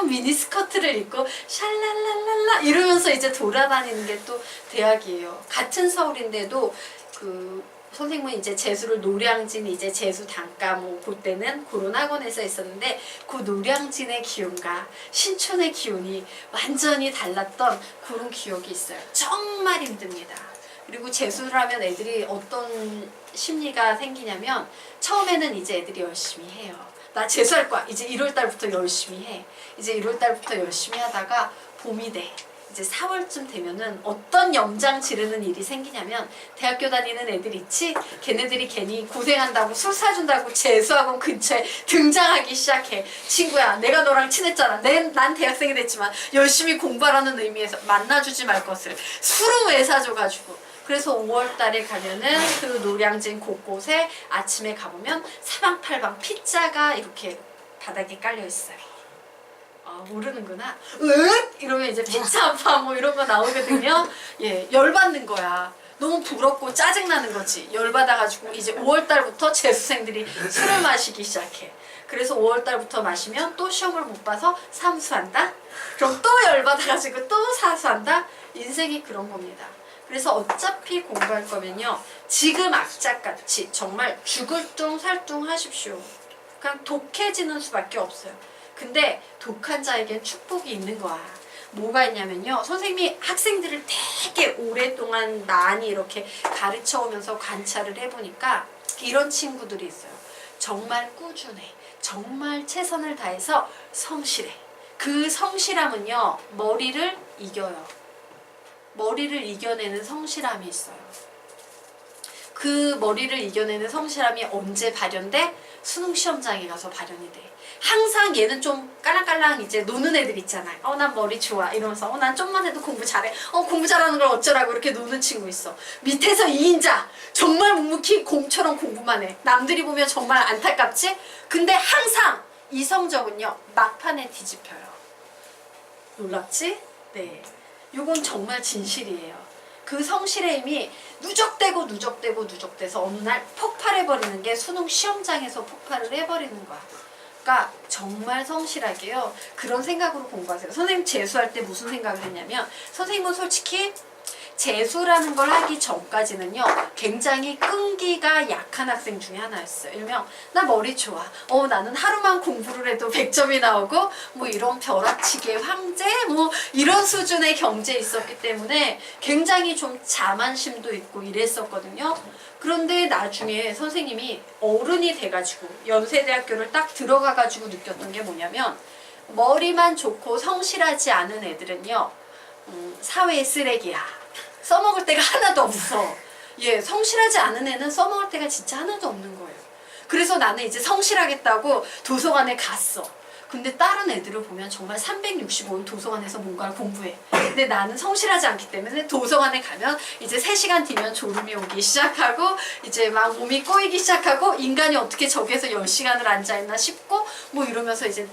미니스커트를 입고 샬랄랄랄라 이러면서 이제 돌아다니는 게 또 대학이에요. 같은 서울인데도 그 선생님은 이제 재수를 노량진 이제 재수 단과 뭐 그때는 그런 학원에서 있었는데 그 노량진의 기운과 신촌의 기운이 완전히 달랐던 그런 기억이 있어요. 정말 힘듭니다. 그리고 재수를 하면 애들이 어떤 심리가 생기냐면 처음에는 이제 애들이 열심히 해요. 나 재수할 거야. 이제 1월달부터 열심히 해. 이제 1월달부터 열심히 하다가 봄이 돼. 이제 4월쯤 되면은 어떤 염장 지르는 일이 생기냐면 대학교 다니는 애들 있지? 걔네들이 괜히 고생한다고 술 사준다고 재수학원 근처에 등장하기 시작해. 친구야, 내가 너랑 친했잖아. 난 대학생이 됐지만 열심히 공부하라는 의미에서 만나주지 말 것을 술은 왜 사줘가지고. 그래서 5월달에 가면은 그 노량진 곳곳에 아침에 가보면 사방팔방 피자가 이렇게 바닥에 깔려 있어요. 아, 모르는구나. 이러면 이제 피자 아파 뭐 이런 거 나오거든요. 예, 열받는 거야. 너무 부럽고 짜증나는 거지. 열받아가지고 이제 5월달부터 재수생들이 술을 마시기 시작해. 그래서 5월달부터 마시면 또 시험을 못 봐서 삼수한다? 그럼 또 열받아가지고 또 사수한다? 인생이 그런 겁니다. 그래서 어차피 공부할 거면요, 지금 악착같이 정말 죽을 둥 살둥 하십시오. 그냥 독해지는 수밖에 없어요. 근데 독한 자에겐 축복이 있는 거야. 뭐가 있냐면요, 선생님이 학생들을 되게 오랫동안 많이 이렇게 가르쳐 오면서 관찰을 해보니까 이런 친구들이 있어요. 정말 꾸준해. 정말 최선을 다해서 성실해. 그 성실함은요, 머리를 이겨요. 머리를 이겨내는 성실함이 있어요. 그 머리를 이겨내는 성실함이 언제 발현돼? 수능 시험장에 가서 발현이 돼. 항상 얘는 좀 깔랑깔랑 이제 노는 애들 있잖아요. 난 머리 좋아 이러면서 난 좀만 해도 공부 잘해. 공부 잘하는 걸 어쩌라고 이렇게 노는 친구 있어. 밑에서 2인자 정말 묵묵히 곰처럼 공부만 해. 남들이 보면 정말 안타깝지? 근데 항상 이 성적은요, 막판에 뒤집혀요. 놀랍지? 네. 이건 정말 진실이에요. 그 성실의 힘이 누적돼서 어느 날 폭발해버리는 게 수능 시험장에서 폭발을 해버리는 거야. 그러니까 정말 성실하게요. 그런 생각으로 공부하세요. 선생님 재수할 때 무슨 생각을 했냐면, 선생님은 솔직히 재수라는 걸 하기 전까지는요, 굉장히 끈기가 약한 학생 중에 하나였어요. 일명 나 머리 좋아. 나는 하루만 공부를 해도 100점이 나오고 뭐 이런 벼락치기의 황제 뭐 이런 수준의 경제에 있었기 때문에 굉장히 좀 자만심도 있고 이랬었거든요. 그런데 나중에 선생님이 어른이 돼가지고 연세대학교를 딱 들어가가지고 느꼈던 게 뭐냐면, 머리만 좋고 성실하지 않은 애들은요, 사회의 쓰레기야. 써먹을 데가 하나도 없어. 예, 성실하지 않은 애는 써먹을 데가 진짜 하나도 없는 거예요. 그래서 나는 이제 성실하겠다고 도서관에 갔어. 근데 다른 애들을 보면 정말 365일 도서관에서 뭔가를 공부해. 근데 나는 성실하지 않기 때문에 도서관에 가면 이제 3시간 뒤면 졸음이 오기 시작하고 이제 막 몸이 꼬이기 시작하고, 인간이 어떻게 저기에서 10시간을 앉아있나 싶고 뭐 이러면서 이제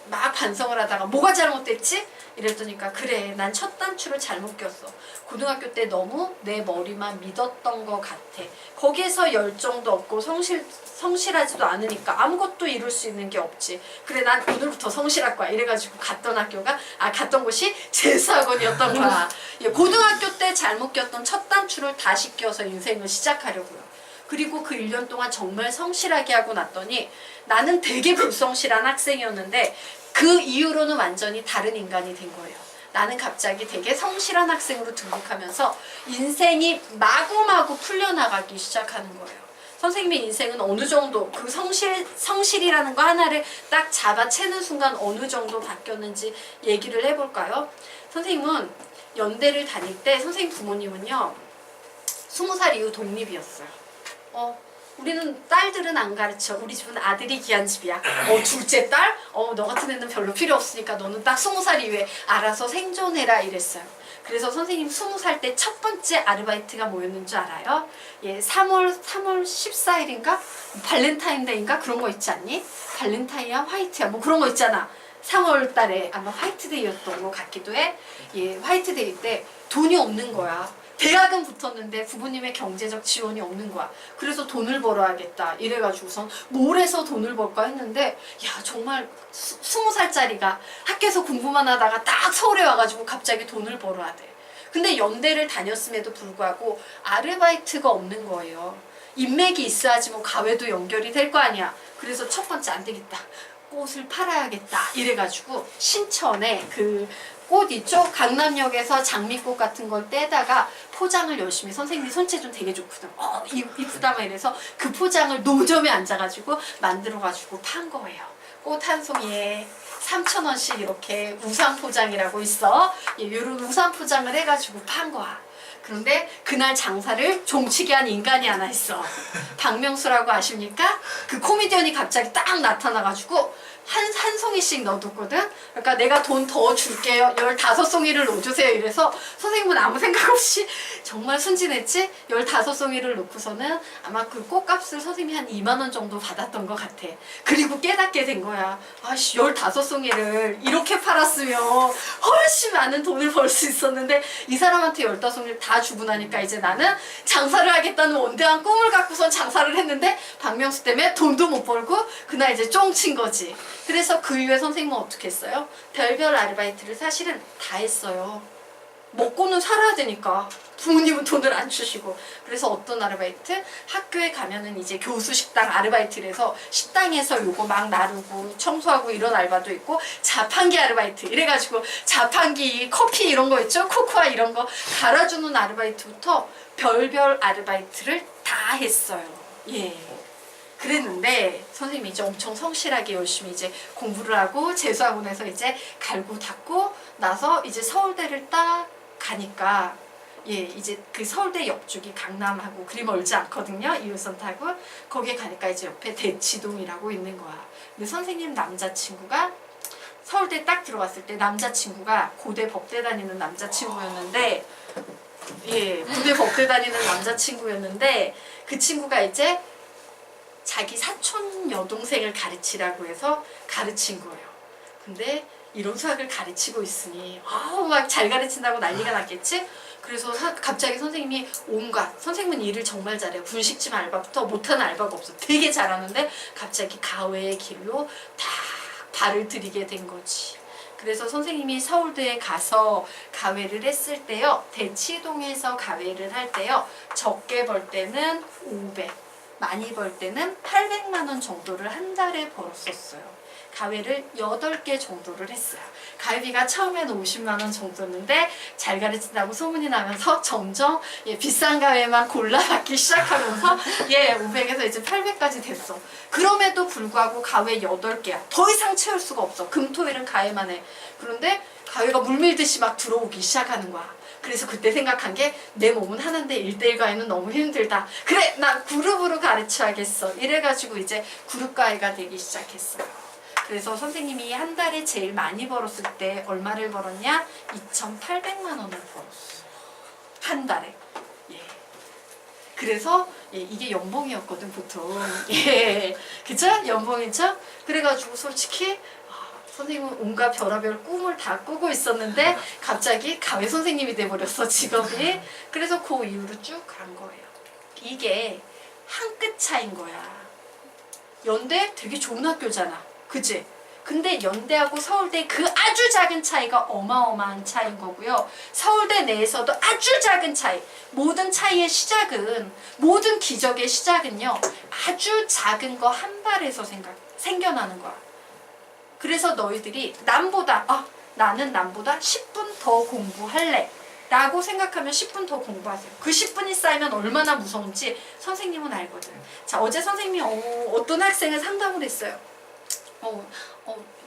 막 반성을 하다가 뭐가 잘못됐지? 이랬더니까 그래, 난 첫 단추를 잘못 꼈어. 고등학교 때 너무 내 머리만 믿었던 것 같아. 거기에서 열정도 없고 성실하지도 않으니까 아무것도 이룰 수 있는 게 없지. 그래, 난 오늘부터 성실할 거야. 이래가지고 갔던 곳이 재수학원이었던 거야. 예, 고등학교 때 잘못 꼈던 첫 단추를 다시 껴서 인생을 시작하려고요. 그리고 그 1년 동안 정말 성실하게 하고 났더니 나는 되게 불성실한 학생이었는데 그 이후로는 완전히 다른 인간이 된 거예요. 나는 갑자기 되게 성실한 학생으로 등록하면서 인생이 마구마구 풀려나가기 시작하는 거예요. 선생님의 인생은 어느 정도 그 성실이라는 거 하나를 딱 잡아채는 순간 어느 정도 바뀌었는지 얘기를 해볼까요? 선생님은 연대를 다닐 때 선생님 부모님은요, 20살 이후 독립이었어요. 우리는 딸들은 안 가르쳐. 우리 집은 아들이 귀한 집이야. 둘째 딸? 너 같은 애는 별로 필요 없으니까 너는 딱 20살 이후에 알아서 생존해라 이랬어요. 그래서 선생님 20살 때 첫 번째 아르바이트가 뭐였는 줄 알아요? 예, 3월 14일인가? 발렌타인데이인가? 그런 거 있지 않니? 발렌타인이야? 화이트야? 뭐 그런 거 있잖아. 3월 달에 아마 화이트데이였던 것 같기도 해. 예, 화이트데이 때 돈이 없는 거야. 대학은 붙었는데 부모님의 경제적 지원이 없는 거야. 그래서 돈을 벌어야겠다 이래가지고선 뭘 해서 돈을 벌까 했는데 야 정말 20살짜리가 학교에서 공부만 하다가 딱 서울에 와가지고 갑자기 돈을 벌어야 돼. 근데 연대를 다녔음에도 불구하고 아르바이트가 없는 거예요. 인맥이 있어야지 뭐 가외도 연결이 될 거 아니야. 그래서 첫 번째 안 되겠다. 꽃을 팔아야겠다 이래가지고 신천에 그 꽃 있죠? 강남역에서 장미꽃 같은 걸 떼다가 포장을 열심히 선생님이 손재주 되게 좋거든. 이쁘다 막 이래서 그 포장을 노점에 앉아가지고 만들어가지고 판 거예요. 꽃 한 송이에 3,000원씩 이렇게 우산 포장이라고 있어. 이런 우산 포장을 해가지고 판 거야. 그런데 그날 장사를 종치게 한 인간이 하나 있어. 박명수라고 아십니까? 그 코미디언이 갑자기 딱 나타나가지고 한 송이씩 넣어뒀거든? 그러니까 내가 돈 더 줄게요. 15송이를 넣어주세요. 이래서 선생님은 아무 생각 없이 정말 순진했지? 15송이를 넣고서는 아마 그 꽃값을 선생님이 한 2만 원 정도 받았던 것 같아. 그리고 깨닫게 된 거야. 아씨 15송이를 이렇게 팔았으면 훨씬 많은 돈을 벌 수 있었는데 이 사람한테 15송이를 다 주고 나니까 이제 나는 장사를 하겠다는 원대한 꿈을 갖고선 장사를 했는데 박명수 때문에 돈도 못 벌고 그날 이제 쫑친 거지. 그래서 그 이후에 선생님은 어떻게 했어요? 별별 아르바이트를 사실은 다 했어요. 먹고는 살아야 되니까 부모님은 돈을 안 주시고. 그래서 어떤 아르바이트? 학교에 가면은 이제 교수 식당 아르바이트를 해서 식당에서 요거 막 나르고 청소하고 이런 알바도 있고, 자판기 아르바이트 이래가지고 자판기 커피 이런 거 있죠? 코코아 이런 거 갈아주는 아르바이트부터 별별 아르바이트를 다 했어요. 예. 그랬는데 선생님이 이제 엄청 성실하게 열심히 이제 공부를 하고 재수학원에서 이제 갈고 닦고 나서 이제 서울대를 딱 가니까 이제 그 서울대 옆쪽이 강남하고 그리 멀지 않거든요. 2호선 타고 거기에 가니까 이제 옆에 대치동이라고 있는 거야. 근데 선생님 남자친구가 서울대 딱 들어갔을 때 남자친구가 고대 법대 다니는 남자친구였는데 고대 법대 다니는 남자친구였는데 그 친구가 이제 자기 사촌 여동생을 가르치라고 해서 가르친 거예요. 근데 이런 수학을 가르치고 있으니 막 잘 가르친다고 난리가 났겠지? 그래서 갑자기 선생님이 온갖, 선생님은 일을 정말 잘해요. 분식집 알바부터 못하는 알바가 없어. 되게 잘하는데 갑자기 가외의 길로 다 발을 들이게 된 거지. 그래서 선생님이 서울대에 가서 가외를 했을 때요, 대치동에서 가외를 할 때요, 적게 벌 때는 500, 많이 벌 때는 800만 원 정도를 한 달에 벌었었어요. 가외를 8개 정도를 했어요. 가외비가 처음에는 50만 원 정도였는데 잘 가르친다고 소문이 나면서 점점 비싼 가외만 골라받기 시작하면서 500에서 이제 800까지 됐어. 그럼에도 불구하고 가외 8개야. 더 이상 채울 수가 없어. 금토일은 가외만 해. 그런데 가외가 물밀듯이 막 들어오기 시작하는 거야. 그래서 그때 생각한 게 내 몸은 하는데 1대1 가해는 너무 힘들다. 그래, 나 그룹으로 가르쳐야겠어. 이래가지고 이제 그룹 가해가 되기 시작했어요. 그래서 선생님이 한 달에 제일 많이 벌었을 때 얼마를 벌었냐? 2,800만 원을 벌었어. 한 달에. 그래서 이게 연봉이었거든 보통. 그쵸? 연봉이죠? 그래가지고 솔직히 선생님은 온갖 별의별 꿈을 다 꾸고 있었는데 갑자기 가외 선생님이 돼버렸어, 직업이. 그래서 그 이후로 쭉 간 거예요. 이게 한 끗 차이인 거야. 연대 되게 좋은 학교잖아, 그치? 근데 연대하고 서울대 그 아주 작은 차이가 어마어마한 차이인 거고요. 서울대 내에서도 아주 작은 차이, 모든 차이의 시작은, 모든 기적의 시작은요, 아주 작은 거 한 발에서 생겨나는 거야. 그래서 너희들이 나는 남보다 10분 더 공부할래 라고 생각하면 10분 더 공부하세요. 그 10분이 쌓이면 얼마나 무서운지 선생님은 알거든. 자, 어제 선생님이 어떤 학생을 상담을 했어요.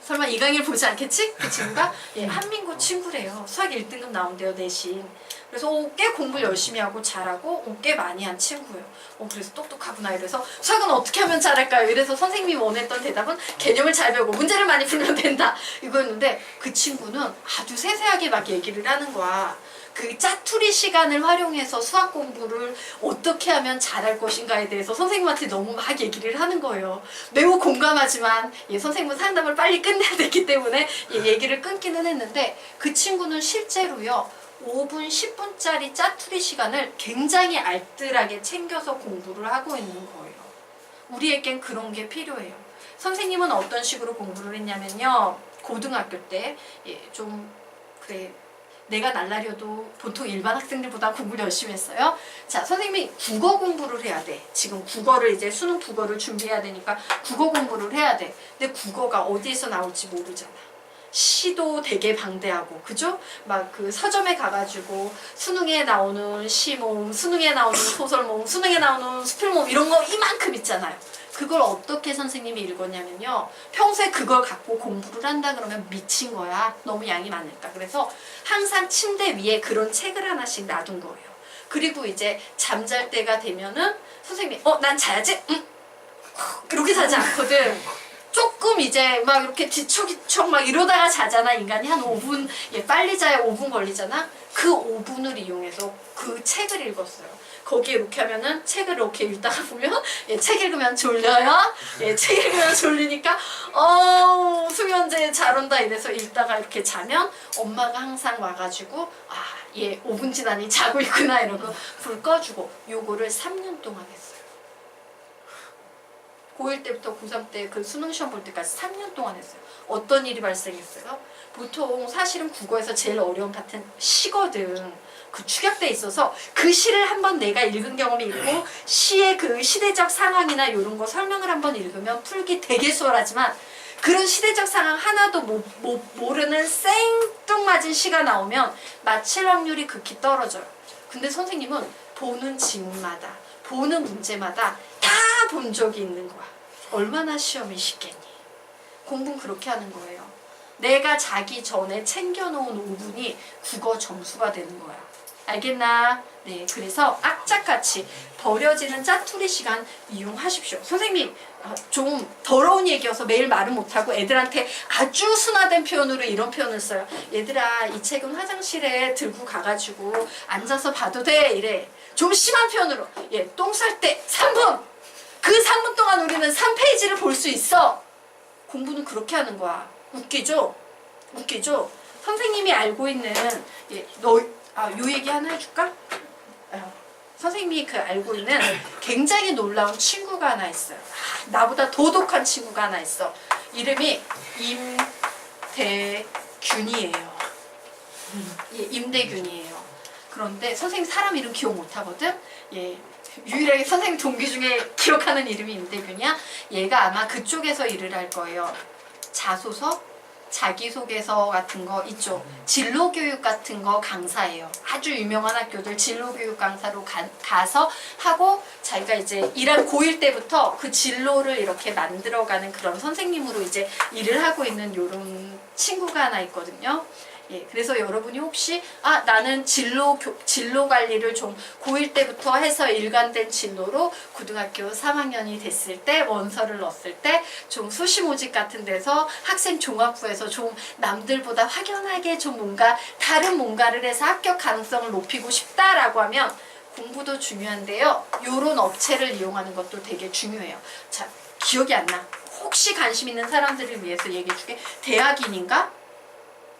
설마 이 강의를 보지 않겠지? 그 친구가 한민고 친구래요. 수학 1등급 나온대요, 내신. 그래서 꽤 공부를 열심히 하고 잘하고 꽤 많이 한 친구예요. 그래서 똑똑하구나. 이래서 수학은 어떻게 하면 잘할까요? 이래서 선생님이 원했던 대답은 개념을 잘 배우고 문제를 많이 풀면 된다, 이거였는데 그 친구는 아주 세세하게 막 얘기를 하는 거야. 그 짜투리 시간을 활용해서 수학 공부를 어떻게 하면 잘할 것인가에 대해서 선생님한테 너무 막 얘기를 하는 거예요. 매우 공감하지만 선생님은 상담을 빨리 끝내야 됐기 때문에 얘기를 끊기는 했는데 그 친구는 실제로요, 5분, 10분짜리 짜투리 시간을 굉장히 알뜰하게 챙겨서 공부를 하고 있는 거예요. 우리에겐 그런 게 필요해요. 선생님은 어떤 식으로 공부를 했냐면요. 고등학교 때 좀 그래 내가 날라려도 보통 일반 학생들보다 공부를 열심히 했어요. 자, 선생님이 국어 공부를 해야 돼. 지금 국어를 이제 수능 국어를 준비해야 되니까 국어 공부를 해야 돼. 근데 국어가 어디에서 나올지 모르잖아. 시도 되게 방대하고, 그죠? 막 그 서점에 가가지고 수능에 나오는 시모음, 수능에 나오는 소설모음, 수능에 나오는 수필모음 이런 거 이만큼 있잖아요. 그걸 어떻게 선생님이 읽었냐면요. 평소에 그걸 갖고 공부를 한다 그러면 미친 거야. 너무 양이 많으니까. 그래서 항상 침대 위에 그런 책을 하나씩 놔둔 거예요. 그리고 이제 잠잘 때가 되면은 선생님이 난 자야지? 응? 이렇게 자지 않거든. 조금 이제 막 이렇게 뒤척뒤척 막 이러다가 자잖아. 인간이 한 5분, 빨리 자야 5분 걸리잖아. 그 5분을 이용해서 그 책을 읽었어요. 거기에 이렇게 하면은 책을 이렇게 읽다가 보면 책 읽으면 졸려요. 책 읽으면 졸리니까 수면제 잘 온다 이래서 읽다가 이렇게 자면 엄마가 항상 와가지고 얘 5분 지나니 자고 있구나 이러고 불 꺼주고 요거를 3년 동안 했어요. 고1 때부터 고3 때 그 수능 시험 볼 때까지 3년 동안 했어요. 어떤 일이 발생했어요? 보통 사실은 국어에서 제일 어려운 파트는 시거든. 그 축약돼 있어서 그 시를 한번 내가 읽은 경험이 있고 시의 그 시대적 상황이나 이런 거 설명을 한번 읽으면 풀기 되게 수월하지만 그런 시대적 상황 하나도 모르는 생뚱맞은 시가 나오면 맞힐 확률이 극히 떨어져요. 근데 선생님은 보는 지문마다 보는 문제마다 다 본 적이 있는 거야. 얼마나 시험이 쉽겠니? 공부는 그렇게 하는 거예요. 내가 자기 전에 챙겨놓은 5분이 국어 점수가 되는 거야. 알겠나? 네, 그래서 악착같이 버려지는 짜투리 시간 이용하십시오. 선생님, 좀 더러운 얘기여서 매일 말은 못하고 애들한테 아주 순화된 표현으로 이런 표현을 써요. 얘들아, 이 책은 화장실에 들고 가가지고 앉아서 봐도 돼. 이래. 좀 심한 표현으로. 똥 쌀 때 3분! 그 3분 동안 우리는 3페이지를 볼 수 있어. 공부는 그렇게 하는 거야. 웃기죠? 웃기죠? 선생님이 알고 있는 요 얘기 하나 해줄까? 선생님이 알고 있는 굉장히 놀라운 친구가 하나 있어요. 나보다 더 독한 친구가 하나 있어. 이름이 임대균이에요. 임대균이에요. 그런데 선생님 사람 이름 기억 못하거든? 유일하게 선생님 동기 중에 기억하는 이름이 임대균이야. 얘가 아마 그쪽에서 일을 할 거예요. 자소서, 자기소개서 같은 거 있죠. 진로교육 같은 거 강사예요. 아주 유명한 학교들 진로교육 강사로 가서 하고 자기가 이제 일한 고1 때부터 그 진로를 이렇게 만들어가는 그런 선생님으로 이제 일을 하고 있는 요런 친구가 하나 있거든요. 그래서 여러분이 혹시 나는 진로 관리를 좀 고1 때부터 해서 일관된 진로로 고등학교 3학년이 됐을 때 원서를 넣었을 때 좀 수시 모집 같은 데서 학생 종합부에서 좀 남들보다 확연하게 좀 뭔가 다른 뭔가를 해서 합격 가능성을 높이고 싶다라고 하면 공부도 중요한데요. 요런 업체를 이용하는 것도 되게 중요해요. 자, 기억이 안 나. 혹시 관심 있는 사람들을 위해서 얘기해 줄게. 대학인인가?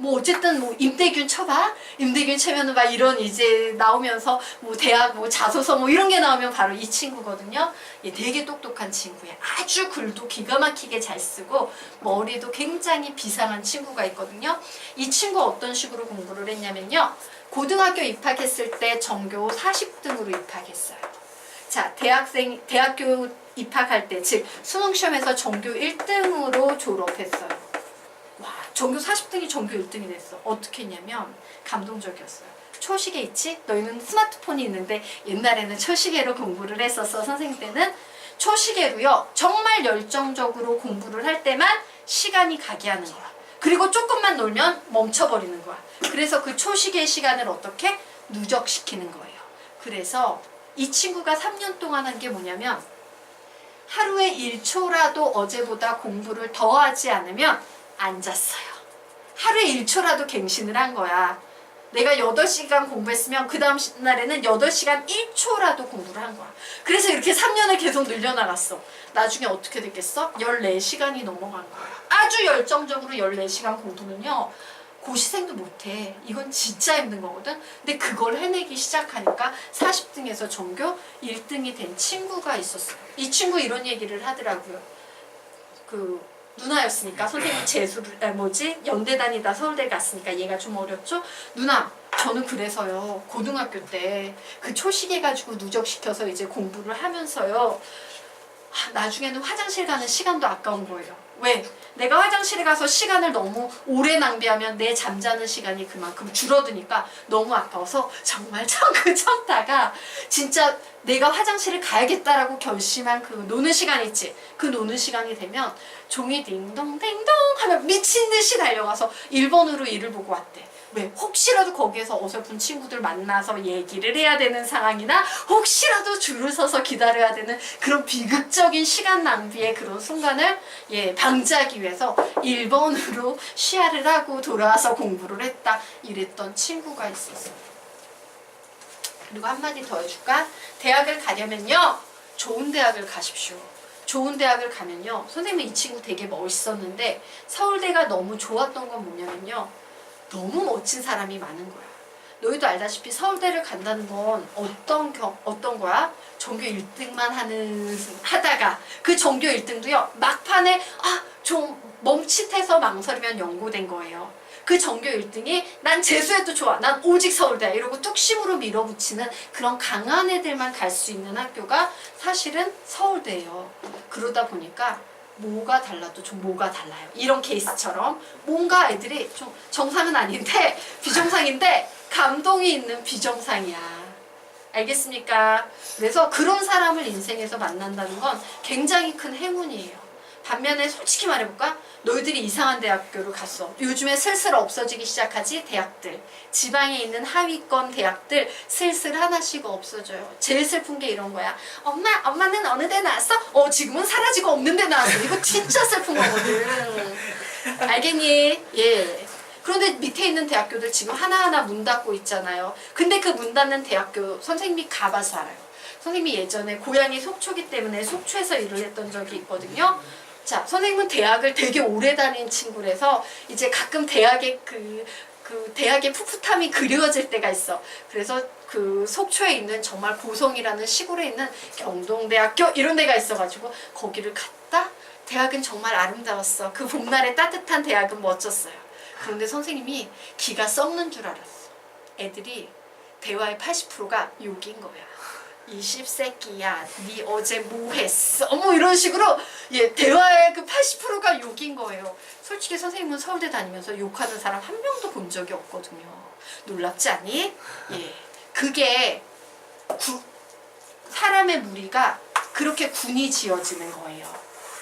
어쨌든 임대균 쳐봐. 임대균 치면은 막 이런 이제 나오면서 대학 자소서 이런 게 나오면 바로 이 친구거든요. 되게 똑똑한 친구예요. 아주 글도 기가 막히게 잘 쓰고 머리도 굉장히 비상한 친구가 있거든요. 이 친구 어떤 식으로 공부를 했냐면요. 고등학교 입학했을 때 전교 40등으로 입학했어요. 자, 대학교 입학할 때, 즉 수능 시험에서 전교 1등으로 졸업했어요. 전교 40등이 전교 1등이 됐어. 어떻게 했냐면 감동적이었어요. 초시계 있지? 너희는 스마트폰이 있는데 옛날에는 초시계로 공부를 했었어. 선생님 때는 초시계로요. 정말 열정적으로 공부를 할 때만 시간이 가게 하는 거야. 그리고 조금만 놀면 멈춰버리는 거야. 그래서 그 초시계 시간을 어떻게? 누적시키는 거예요. 그래서 이 친구가 3년 동안 한 게 뭐냐면 하루에 1초라도 어제보다 공부를 더 하지 않으면 안 잤어요. 하루에 1초라도 갱신을 한 거야. 내가 8시간 공부했으면 그 다음 날에는 8시간 1초라도 공부를 한 거야. 그래서 이렇게 3년을 계속 늘려나갔어. 나중에 어떻게 됐겠어? 14시간이 넘어간 거야. 아주 열정적으로 14시간 공부는요. 고시생도 못해. 이건 진짜 힘든 거거든. 근데 그걸 해내기 시작하니까 40등에서 전교 1등이 된 친구가 있었어요. 이 친구 이런 얘기를 하더라고요. 그 누나였으니까 선생님이 재수를 연대 다니다 서울대 갔으니까 얘가 좀 어렸죠. 누나, 저는 그래서요 고등학교 때 그 초식해가지고 누적시켜서 이제 공부를 하면서요 나중에는 화장실 가는 시간도 아까운 거예요. 왜? 내가 화장실에 가서 시간을 너무 오래 낭비하면 내 잠자는 시간이 그만큼 줄어드니까 너무 아까워서 정말 참다가 진짜 내가 화장실을 가야겠다라고 결심한 그 노는 시간 있지? 그 노는 시간이 되면 종이 딩동댕동 하면 미친 듯이 달려가서 1번으로 일을 보고 왔대. 왜? 혹시라도 거기에서 어설픈 친구들 만나서 얘기를 해야 되는 상황이나 혹시라도 줄을 서서 기다려야 되는 그런 비극적인 시간 낭비의 그런 순간을 방지하기 위해서 1번으로 시야를 하고 돌아와서 공부를 했다. 이랬던 친구가 있었어요. 그리고 한마디 더 해줄까? 대학을 가려면요. 좋은 대학을 가십시오. 좋은 대학을 가면요. 선생님은 이 친구 되게 멋있었는데 서울대가 너무 좋았던 건 뭐냐면요. 너무 멋진 사람이 많은 거야. 너희도 알다시피 서울대를 간다는 건 어떤 거야? 전교 1등만 하다가 그 전교 1등도요. 막판에 좀 멈칫해서 망설이면 연고된 거예요. 그 전교 1등이 난 재수해도 좋아. 난 오직 서울대야. 이러고 뚝심으로 밀어붙이는 그런 강한 애들만 갈 수 있는 학교가 사실은 서울대예요. 그러다 보니까 뭐가 달라도 좀 뭐가 달라요. 이런 케이스처럼 뭔가 애들이 좀 정상은 아닌데 비정상인데 감동이 있는 비정상이야. 알겠습니까? 그래서 그런 사람을 인생에서 만난다는 건 굉장히 큰 행운이에요. 반면에 솔직히 말해볼까? 너희들이 이상한 대학교를 갔어. 요즘에 슬슬 없어지기 시작하지? 대학들. 지방에 있는 하위권 대학들 슬슬 하나씩 없어져요. 제일 슬픈 게 이런 거야. 엄마는 어느 데 나왔어? 지금은 사라지고 없는 데 나왔어. 이거 진짜 슬픈 거거든. 알겠니? 예. 그런데 밑에 있는 대학교들 지금 하나하나 문 닫고 있잖아요. 근데 그 문 닫는 대학교 선생님이 가봐서 알아요. 선생님이 예전에 고향이 속초기 때문에 속초에서 일을 했던 적이 있거든요. 자, 선생님은 대학을 되게 오래 다닌 친구라서 이제 가끔 대학의 대학의 풋풋함이 그리워질 때가 있어. 그래서 그 속초에 있는 정말 고성이라는 시골에 있는 경동대학교 이런 데가 있어가지고 거기를 갔다. 대학은 정말 아름다웠어. 그 봄날의 따뜻한 대학은 멋졌어요. 그런데 선생님이 기가 썩는 줄 알았어. 애들이 대화의 80%가 욕인 거야. 이 씹새끼야, 니 어제 뭐 했어? 이런 식으로 대화의 그 80%가 욕인 거예요. 솔직히 선생님은 서울대 다니면서 욕하는 사람 한 명도 본 적이 없거든요. 놀랍지 않니? 그게 사람의 무리가 그렇게 군이 지어지는 거예요.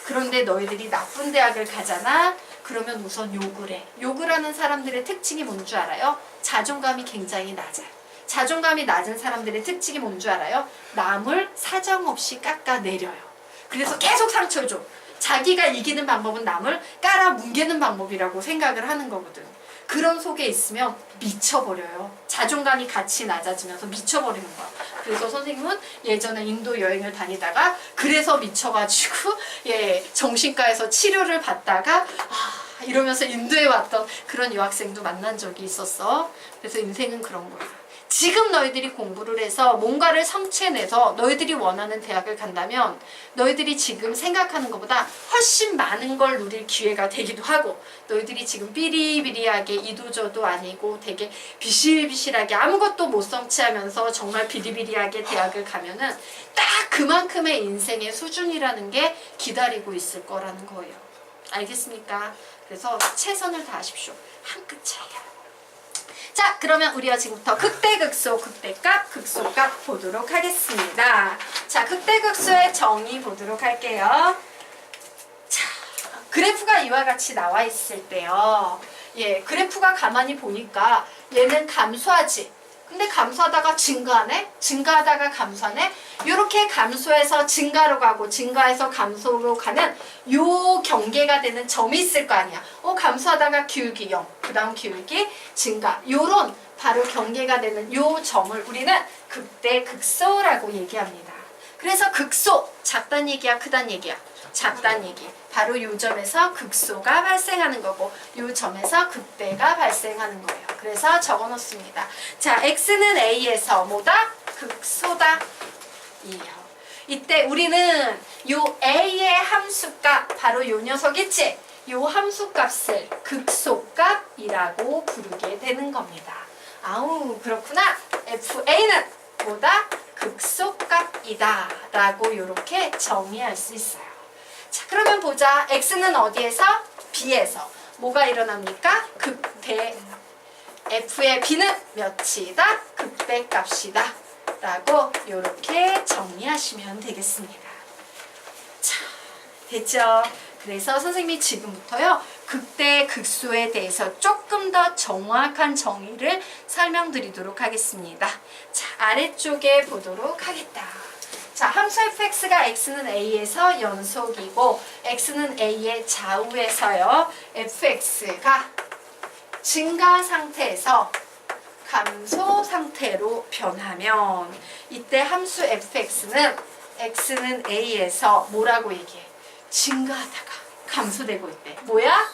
그런데 너희들이 나쁜 대학을 가잖아? 그러면 우선 욕을 해. 욕을 하는 사람들의 특징이 뭔 줄 알아요? 자존감이 굉장히 낮아요. 자존감이 낮은 사람들의 특징이 뭔 줄 알아요? 남을 사정없이 깎아내려요. 그래서 계속 상처를 줘. 자기가 이기는 방법은 남을 깔아뭉개는 방법이라고 생각을 하는 거거든. 그런 속에 있으면 미쳐버려요. 자존감이 같이 낮아지면서 미쳐버리는 거야. 그래서 선생님은 예전에 인도 여행을 다니다가 그래서 미쳐가지고 정신과에서 치료를 받다가 이러면서 인도에 왔던 그런 여학생도 만난 적이 있었어. 그래서 인생은 그런 거야. 지금 너희들이 공부를 해서 뭔가를 성취해내서 너희들이 원하는 대학을 간다면 너희들이 지금 생각하는 것보다 훨씬 많은 걸 누릴 기회가 되기도 하고 너희들이 지금 삐리삐리하게 이도저도 아니고 되게 비실비실하게 아무것도 못 성취하면서 정말 비리비리하게 대학을 가면은 딱 그만큼의 인생의 수준이라는 게 기다리고 있을 거라는 거예요. 알겠습니까? 그래서 최선을 다하십시오. 한 끗 차이야. 자, 그러면 우리가 지금부터 극대극소, 극대값, 극소값 보도록 하겠습니다. 자, 극대극소의 정의 보도록 할게요. 자, 그래프가 이와 같이 나와 있을 때요. 그래프가 가만히 보니까 얘는 감소하지. 근데 감소하다가 증가하네? 증가하다가 감소하네? 이렇게 감소해서 증가로 가고 증가해서 감소로 가는 요 경계가 되는 점이 있을 거 아니야. 감소하다가 기울기 0, 그 다음 기울기 증가. 요런 바로 경계가 되는 요 점을 우리는 극대극소라고 얘기합니다. 그래서 극소, 작단 얘기야, 크단 얘기야? 작단 얘기. 바로 요 점에서 극소가 발생하는 거고 요 점에서 극대가 발생하는 거예요. 그래서 적어 놓습니다. 자, x는 a에서 뭐다? 극소다. 이에요. 이때 우리는 요 a의 함수값 바로 요 녀석 있지? 요 함수값을 극소값이라고 부르게 되는 겁니다. 아우 그렇구나. fa는 뭐다? 극소값이다 라고 이렇게 정의할 수 있어요. 자, 그러면 보자. x는 어디에서? b에서 뭐가 일어납니까? 극대. f의 b는 몇이다? 극대값이다 라고 이렇게 정리하시면 되겠습니다. 자, 됐죠? 그래서 선생님이 지금부터요 극대, 극소에 대해서 조금 더 정확한 정의를 설명드리도록 하겠습니다. 자, 아래쪽에 보도록 하겠다. 자, 함수 fx가 x는 a에서 연속이고 x는 a의 좌우에서요 fx가 증가 상태에서 감소 상태로 변하면 이때 함수 fx는 x는 a에서 뭐라고 얘기해? 증가하다가 감소되고 있대. 뭐야?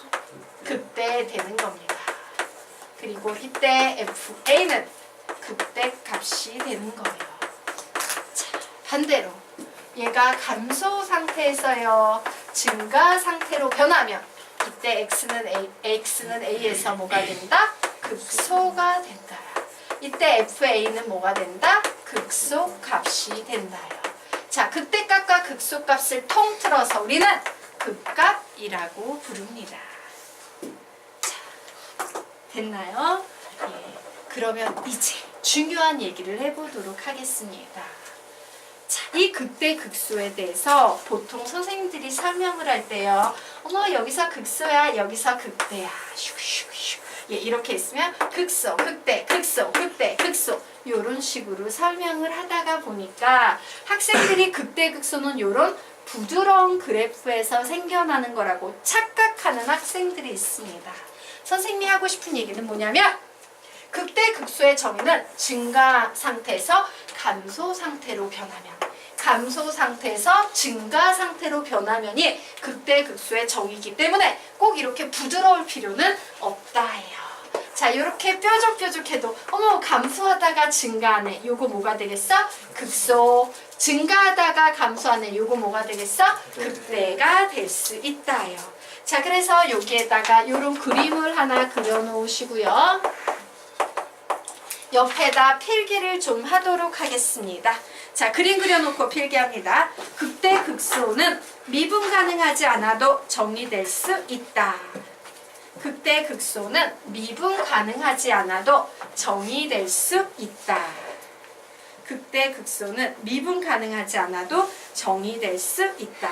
극대되는 겁니다. 그리고 이때 fa는 극대값이 되는 거예요. 자, 반대로 얘가 감소 상태에서요 증가 상태로 변하면 이때 x는 a에서 뭐가 된다? 극소가 된다. 이때 fa는 뭐가 된다? 극소값이 된다요. 자, 극대값과 극소값을 통틀어서 우리는 극값이라고 부릅니다. 자, 됐나요? 예. 그러면 이제 중요한 얘기를 해보도록 하겠습니다. 자, 이 극대 극소에 대해서 보통 선생님들이 설명을 할 때요. 어머 여기서 극소야, 여기서 극대야. 슉슉슉. 예, 이렇게 있으면 극소, 극대, 극소, 극대, 극소 이런 식으로 설명을 하다가 보니까 학생들이 극대, 극소는 이런 부드러운 그래프에서 생겨나는 거라고 착각하는 학생들이 있습니다. 선생님이 하고 싶은 얘기는 뭐냐면 극대, 극소의 정의는 증가 상태에서 감소 상태로 변하면 감소 상태에서 증가 상태로 변하면이 극대, 극소의 정의이기 때문에 꼭 이렇게 부드러울 필요는 없다 해요. 자, 이렇게 뾰족뾰족해도 어머 감소하다가 증가하네. 요거 뭐가 되겠어? 극소. 증가하다가 감소하네. 요거 뭐가 되겠어? 극대가 될 수 있다요. 자, 그래서 여기에다가 요런 그림을 하나 그려놓으시고요. 옆에다 필기를 좀 하도록 하겠습니다. 자, 그림 그려놓고 필기합니다. 극대, 극소는 미분 가능하지 않아도 정의될 수 있다. 극대, 극소는 미분 가능하지 않아도 정의될 수 있다. 극대, 극소는 미분 가능하지 않아도 정의될 수 있다.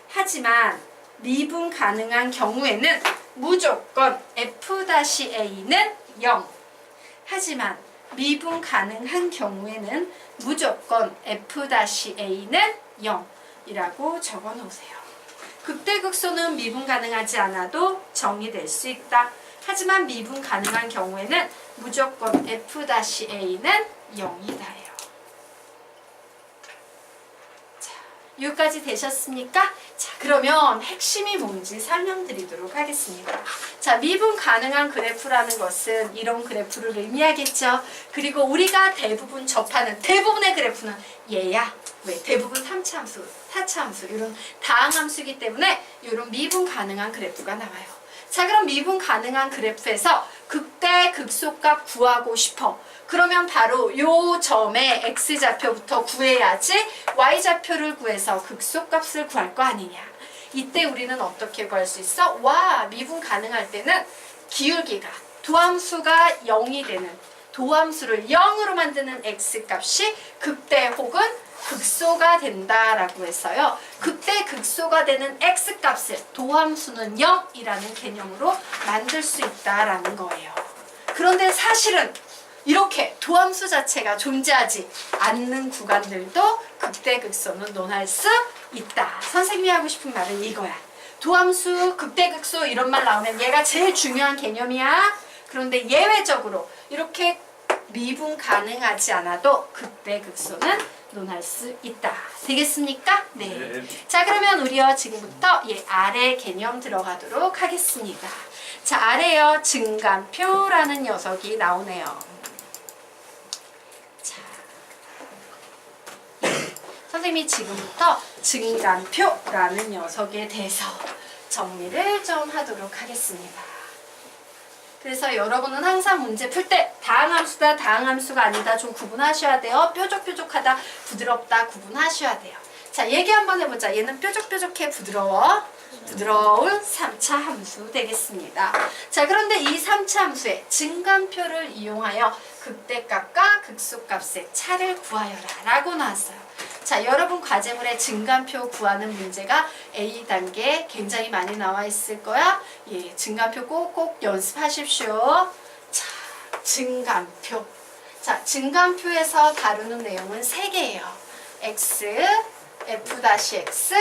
하지만 미분 가능한 경우에는 무조건 f-a는 0. 하지만 미분 가능한 경우에는 무조건 f-a는 0이라고 적어 놓으세요. 극대, 극소는 미분 가능하지 않아도 정의될 수 있다. 하지만 미분 가능한 경우에는 무조건 f-a는 0이다요. 자, 여기까지 되셨습니까? 자, 그러면 핵심이 뭔지 설명드리도록 하겠습니다. 자, 미분 가능한 그래프라는 것은 이런 그래프를 의미하겠죠. 그리고 우리가 대부분 접하는 대부분의 그래프는 얘야. 왜? 대부분 3차함수, 4차함수 이런 다항함수이기 때문에 이런 미분 가능한 그래프가 나와요. 자, 그럼 미분 가능한 그래프에서 극대, 극소값 구하고 싶어. 그러면 바로 요 점의 x좌표부터 구해야지 y좌표를 구해서 극소값을 구할 거 아니냐. 이때 우리는 어떻게 구할 수 있어? 와, 미분 가능할 때는 기울기가 도함수가 0이 되는 도함수를 0으로 만드는 x값이 극대 혹은 극소가 된다라고 해서요. 극대, 극소가 되는 x값을 도함수는 0이라는 개념으로 만들 수 있다라는 거예요. 그런데 사실은 이렇게 도함수 자체가 존재하지 않는 구간들도 극대, 극소는 논할 수 있다. 선생님이 하고 싶은 말은 이거야. 도함수, 극대, 극소 이런 말 나오면 얘가 제일 중요한 개념이야. 그런데 예외적으로 이렇게 미분 가능하지 않아도 극대, 극소는 논할 수 있다. 되겠습니까? 네. 네. 자, 그러면 우리요 지금부터 아래 개념 들어가도록 하겠습니다. 자, 아래요 증감표라는 녀석이 나오네요. 자, 선생님이 지금부터 증감표라는 녀석에 대해서 정리를 좀 하도록 하겠습니다. 그래서 여러분은 항상 문제 풀 때 다항함수다, 다항함수가 아니다 좀 구분하셔야 돼요. 뾰족뾰족하다, 부드럽다 구분하셔야 돼요. 자, 얘기 한번 해보자. 얘는 뾰족뾰족해, 부드러워. 부드러운 3차 함수 되겠습니다. 자, 그런데 이 3차 함수의 증감표를 이용하여 극대값과 극소값의 차를 구하여라 라고 나왔어요. 자, 여러분 과제물에 증감표 구하는 문제가 A단계에 굉장히 많이 나와 있을 거야. 예, 증감표 꼭꼭 연습하십시오. 자, 증감표. 자, 증감표에서 다루는 내용은 3개예요. X, F-X,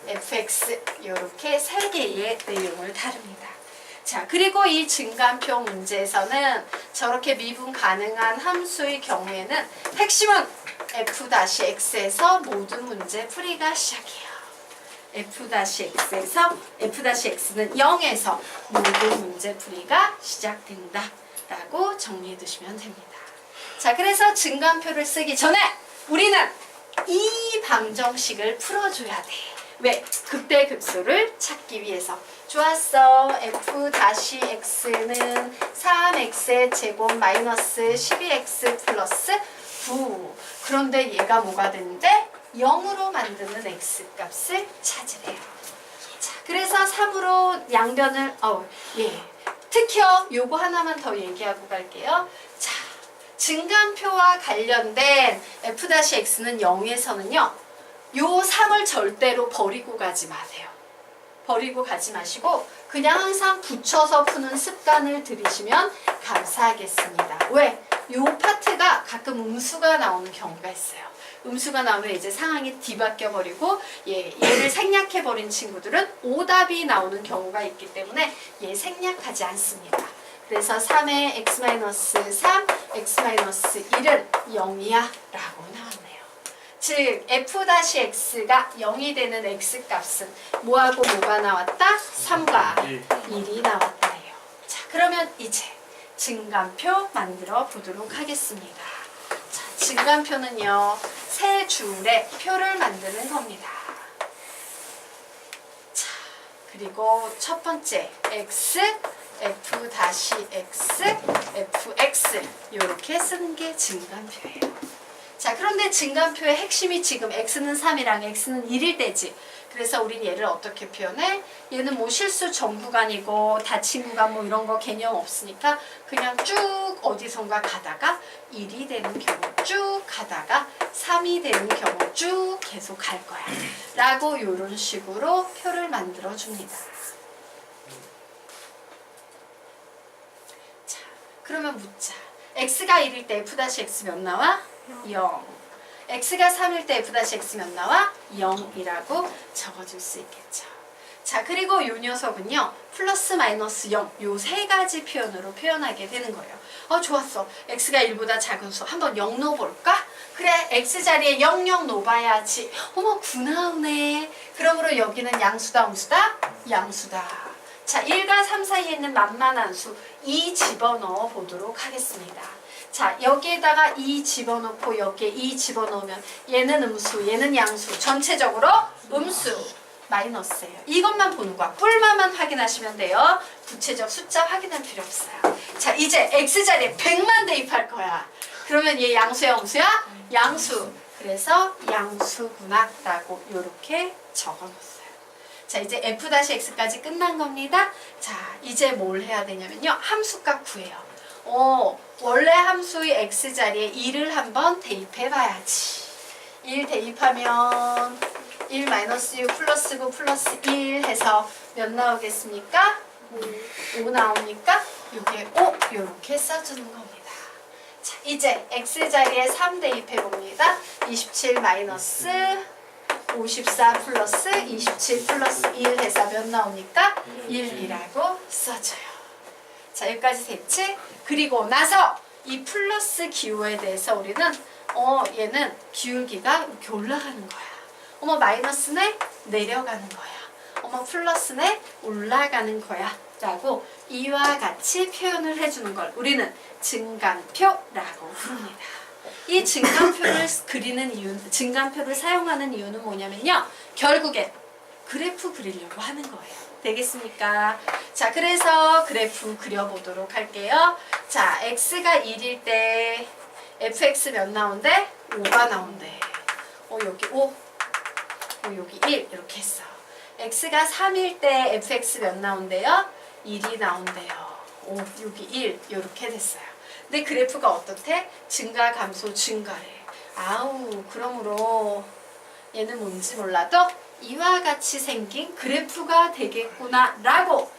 fx 이렇게 3개의 내용을 다룹니다. 자, 그리고 이 증감표 문제에서는 저렇게 미분 가능한 함수의 경우에는 핵심은 f-x에서 모든 문제 풀이가 시작해요. f-x에서 f-x는 0에서 모든 문제 풀이가 시작된다 라고 정리해 두시면 됩니다. 자, 그래서 증감표를 쓰기 전에 우리는 이 방정식을 풀어줘야 돼. 왜? 극대극소를 찾기 위해서. 좋았어. f-x는 3x의 제곱 마이너스 12x 플러스 9. 그런데 얘가 뭐가 되는데? 0으로 만드는 x값을 찾으래요. 자, 그래서 3으로 양변을 특히요 요거 하나만 더 얘기하고 갈게요. 자, 증감표와 관련된 f-x는 0에서는요 요 3을 절대로 버리고 가지 마세요. 버리고 가지 마시고 그냥 항상 붙여서 푸는 습관을 들이시면 감사하겠습니다. 왜? 요 파트가 가끔 음수가 나오는 경우가 있어요. 음수가 나오면 이제 상황이 뒤바뀌어 버리고 얘를 생략해 버린 친구들은 오답이 나오는 경우가 있기 때문에 얘 생략하지 않습니다. 그래서 3의 x-3, x-1은 0이야 라고 나왔네요. 즉 f-x가 0이 되는 x값은 뭐하고 뭐가 나왔다? 3과 1이 나왔다예요. 자, 그러면 이제 증감표 만들어 보도록 하겠습니다. 자, 증감표는요 3줄의 표를 만드는 겁니다. 자, 그리고 첫 번째 x, f-x, fx 이렇게 쓰는 게 증감표예요. 자, 그런데 증감표의 핵심이 지금 x는 3이랑 x는 1일 때지. 그래서 우린 얘를 어떻게 표현해? 얘는 뭐 실수 정구간이고 닫힌 구간 뭐 이런 거 개념 없으니까 그냥 쭉 어디선가 가다가 1이 되는 경우 쭉 가다가 3이 되는 경우 쭉 계속 갈 거야 라고 이런 식으로 표를 만들어 줍니다. 자, 그러면 묻자. x가 1일 때 f-x 몇 나와? 0. x가 3일 때 f-x 몇 나와? 0이라고 적어줄 수 있겠죠. 자, 그리고 이 녀석은요 플러스 마이너스 0 요 3가지 표현으로 표현하게 되는 거예요. 좋았어. x가 1보다 작은 수 한번 0 넣어볼까? 그래, x 자리에 0, 0 넣어봐야지. 어머, 9 나오네. 그러므로 여기는 양수다, 음수다? 양수다. 자, 1과 3 사이에 있는 만만한 수 2 집어넣어 보도록 하겠습니다. 자, 여기에다가 2 집어넣고 여기에 2 집어넣으면 얘는 음수, 얘는 양수, 전체적으로 음수, 마이너스예요. 이것만 보는 거야. 뿔만만 확인하시면 돼요. 구체적 숫자 확인할 필요 없어요. 자, 이제 x자리에 100만 대입할 거야. 그러면 얘 양수야, 음수야? 양수. 그래서 양수구나 라고 이렇게 적어놓았어요. 자, 이제 f-x까지 끝난 겁니다. 자, 이제 뭘 해야 되냐면요 함수값 구해요. 원래 함수의 x자리에 1을 한번 대입해 봐야지. 1 대입하면 1 마이너스 6 플러스 9 플러스 1 해서 몇 나오겠습니까? 5 나오니까 이게 5 이렇게 써주는 겁니다. 자, 이제 x자리에 3 대입해 봅니다. 27 마이너스 54 플러스 27 플러스 1 해서 몇 나오니까 1이라고 써줘요. 자, 여기까지 됐지? 그리고 나서 이 플러스 기호에 대해서 우리는 얘는 기울기가 이렇게 올라가는 거야. 마이너스네? 내려가는 거야. 플러스네? 올라가는 거야. 라고 이와 같이 표현을 해주는 걸 우리는 증간표라고 부릅니다. 이 증간표를 그리는 이유는, 증간표를 사용하는 이유는 뭐냐면요. 결국엔 그래프 그리려고 하는 거예요. 되겠습니까? 자, 그래서 그래프 그려보도록 할게요. 자, x가 1일 때 fx 몇 나온대? 5가 나온대. 여기 5, 여기 1 이렇게 했어. x가 3일 때 fx 몇 나온대요? 1이 나온대요. 여기 1 이렇게 됐어요. 근데 그래프가 어떻대? 증가, 감소, 증가래. 그러므로 얘는 뭔지 몰라도 이와 같이 생긴 그래프가 되겠구나 라고